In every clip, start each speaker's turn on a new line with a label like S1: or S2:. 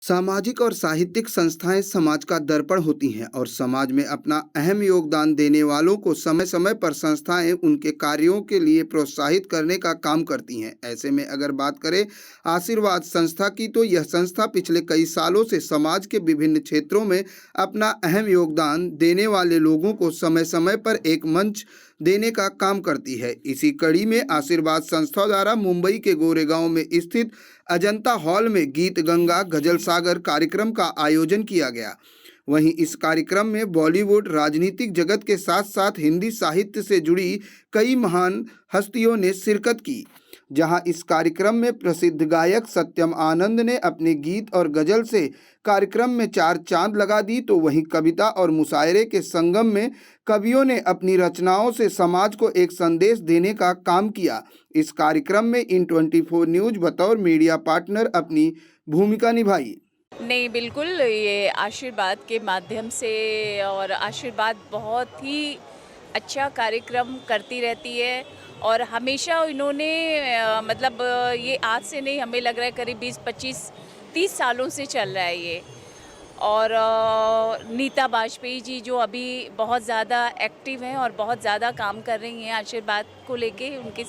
S1: सामाजिक और साहित्यिक संस्थाएं समाज का दर्पण होती हैं और समाज में अपना अहम योगदान देने वालों को समय समय पर संस्थाएं उनके कार्यों के लिए प्रोत्साहित करने का काम करती हैं। ऐसे में अगर बात करें आशीर्वाद संस्था की, तो यह संस्था पिछले कई सालों से समाज के विभिन्न क्षेत्रों में अपना अहम योगदान देने वाले लोगों को समय समय पर एक मंच देने का काम करती है। इसी कड़ी में आशीर्वाद संस्था द्वारा मुंबई के गोरेगांव में स्थित अजंता हॉल में गीत गंगा गजल सागर कार्यक्रम का आयोजन किया गया। वहीं इस कार्यक्रम में बॉलीवुड, राजनीतिक जगत के साथ साथ हिंदी साहित्य से जुड़ी कई महान हस्तियों ने शिरकत की। जहां इस कार्यक्रम में प्रसिद्ध गायक सत्यम आनंद ने अपने गीत और गजल से कार्यक्रम में चार चांद लगा दी, तो वहीं कविता और मुशायरे के संगम में कवियों ने अपनी रचनाओं से समाज को एक संदेश देने का काम किया। इस कार्यक्रम में इन 24 न्यूज बतौर मीडिया पार्टनर अपनी भूमिका निभाई।
S2: नहीं, बिल्कुल ये आशीर्वाद के माध्यम से, और आशीर्वाद बहुत ही अच्छा कार्यक्रम करती रहती है और हमेशा इन्होंने ये आज से नहीं, हमें लग रहा है करीब 20, 25, 30 सालों से चल रहा है ये। और नीता बाजपेयी जी जो अभी बहुत ज़्यादा एक्टिव हैं और बहुत ज़्यादा काम कर रही हैं आशीर्वाद को लेके, उनकी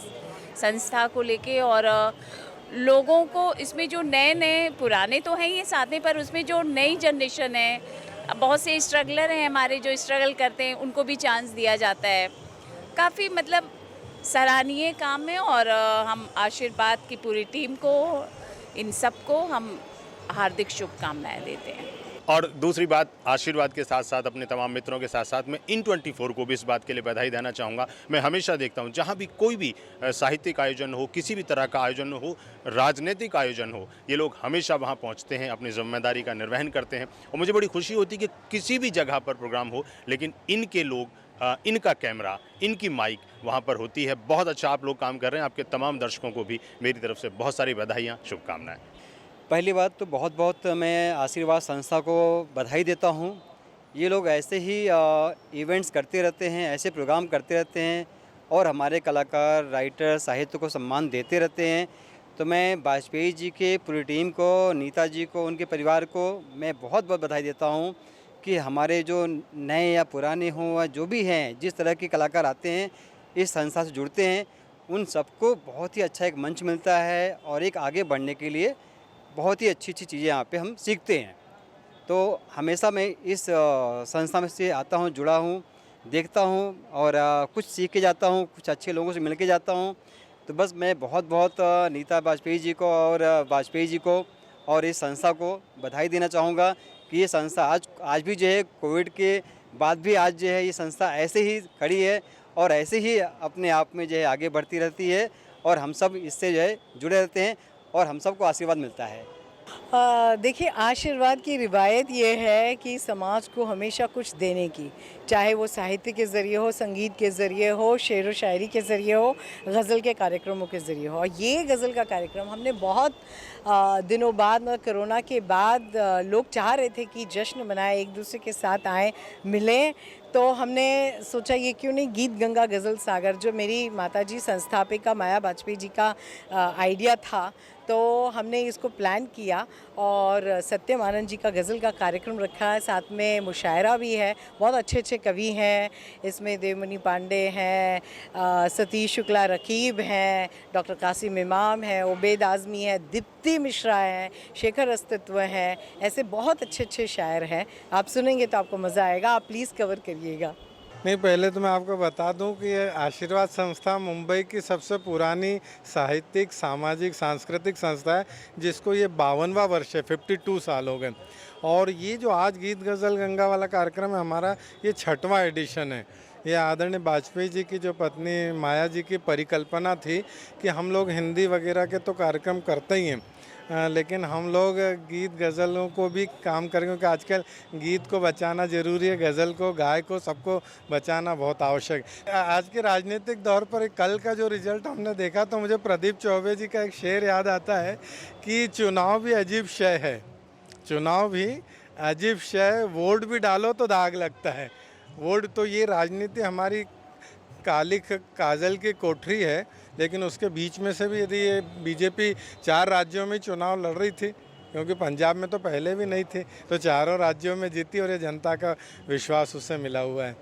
S2: संस्था को लेके, और लोगों को इसमें जो नए पुराने तो हैं ये साथ में, पर उसमें जो नई जनरेशन है, बहुत से स्ट्रगलर हैं हमारे जो स्ट्रगल करते हैं, उनको भी चांस दिया जाता है। काफ़ी सराहनीय काम है और हम आशीर्वाद की पूरी टीम को, इन सबको हम हार्दिक शुभकामनाएं देते हैं।
S3: और दूसरी बात, आशीर्वाद के साथ साथ अपने तमाम मित्रों के साथ साथ मैं इन 24 को भी इस बात के लिए बधाई देना चाहूँगा। मैं हमेशा देखता हूँ जहाँ भी कोई भी साहित्यिक आयोजन हो, किसी भी तरह का आयोजन हो, राजनीतिक आयोजन हो, ये लोग हमेशा वहाँ पहुँचते हैं, अपनी जिम्मेदारी का निर्वहन करते हैं। और मुझे बड़ी खुशी होती है कि किसी भी जगह पर प्रोग्राम हो, लेकिन इनके लोग, इनका कैमरा, इनकी माइक वहाँ पर होती है। बहुत अच्छा आप लोग काम कर रहे हैं। आपके तमाम दर्शकों को भी मेरी तरफ से बहुत सारी बधाइयाँ, शुभकामनाएँ।
S4: पहली बात तो बहुत मैं आशीर्वाद संस्था को बधाई देता हूँ। ये लोग ऐसे ही इवेंट्स करते रहते हैं, ऐसे प्रोग्राम करते रहते हैं और हमारे कलाकार, राइटर, साहित्य को सम्मान देते रहते हैं। तो मैं वाजपेयी जी के पूरी टीम को, नीता जी को, उनके परिवार को मैं बहुत बधाई देता हूँ कि हमारे जो नए या पुराने हों या जो भी हैं, जिस तरह के कलाकार आते हैं, इस संस्था से जुड़ते हैं, उन सबको बहुत ही अच्छा एक मंच मिलता है और एक आगे बढ़ने के लिए बहुत ही अच्छी चीज़ें यहाँ पे हम सीखते हैं। तो हमेशा मैं इस संस्था में से आता हूँ, जुड़ा हूँ, देखता हूँ और कुछ सीख के जाता हूँ, कुछ अच्छे लोगों से मिल के जाता हूँ। तो बस मैं बहुत नीता बाजपेयी जी को और वाजपेयी जी को और इस संस्था को बधाई देना चाहूँगा कि ये संस्था आज भी जो है, कोविड के बाद भी आज जो है ये संस्था ऐसे ही खड़ी है और ऐसे ही अपने आप में जो है आगे बढ़ती रहती है और हम सब इससे जो है जुड़े रहते हैं और हम सबको आशीर्वाद मिलता है।
S5: देखिए, आशीर्वाद की रिवायत ये है कि समाज को हमेशा कुछ देने की, चाहे वो साहित्य के ज़रिए हो, संगीत के ज़रिए हो, शेर व शायरी के ज़रिए हो, गज़ल के कार्यक्रमों के ज़रिए हो। और ये गज़ल का कार्यक्रम हमने बहुत दिनों बाद, कोरोना के बाद, लोग चाह रहे थे कि जश्न मनाएं, एक दूसरे के साथ आएँ, मिलें। तो हमने सोचा ये क्यों नहीं गीत गंगा गज़ल सागर, जो मेरी माताजी संस्थापिका माया बाजपेयी जी का आइडिया था, तो हमने इसको प्लान किया और सत्यम आनंद जी का गज़ल का कार्यक्रम रखा है, साथ में मुशायरा भी है। बहुत अच्छे कवि हैं इसमें, देवमणि पांडे हैं, सतीश शुक्ला रकीब हैं, डॉक्टर कासिम इमाम हैं, उबैद आज़मी है, दीप्ति मिश्रा हैं, शेखर अस्तित्व हैं। ऐसे बहुत अच्छे शायर हैं। आप सुनेंगे तो आपको मज़ा आएगा। आप प्लीज़ कवर करिएगा।
S6: नहीं, पहले तो मैं आपको बता दूं कि ये आशीर्वाद संस्था मुंबई की सबसे पुरानी साहित्यिक, सामाजिक, सांस्कृतिक संस्था है, जिसको ये 52वां वर्ष है, 52 साल हो गए। और ये जो आज गीत गज़ल गंगा वाला कार्यक्रम है हमारा, ये 6वां एडिशन है। ये आदरणीय वाजपेयी जी की जो पत्नी माया जी की परिकल्पना थी कि हम लोग हिंदी वगैरह के तो कार्यक्रम करते ही हैं, लेकिन हम लोग गीत गज़लों को भी काम करें, क्योंकि आजकल गीत को बचाना ज़रूरी है, गज़ल को, गाय को, सबको बचाना बहुत आवश्यक है। आज के राजनीतिक दौर पर कल का जो रिज़ल्ट हमने देखा, तो मुझे प्रदीप चौबे जी का एक शेर याद आता है कि चुनाव भी अजीब शय है, चुनाव भी अजीब शय, वोट भी डालो तो दाग लगता है। वोट तो, ये राजनीति हमारी काली काजल की कोठरी है, लेकिन उसके बीच में से भी यदि ये बीजेपी 4 राज्यों में चुनाव लड़ रही थी, क्योंकि पंजाब में तो पहले भी नहीं थे, तो चारों राज्यों में जीती और ये जनता का विश्वास उससे मिला हुआ है।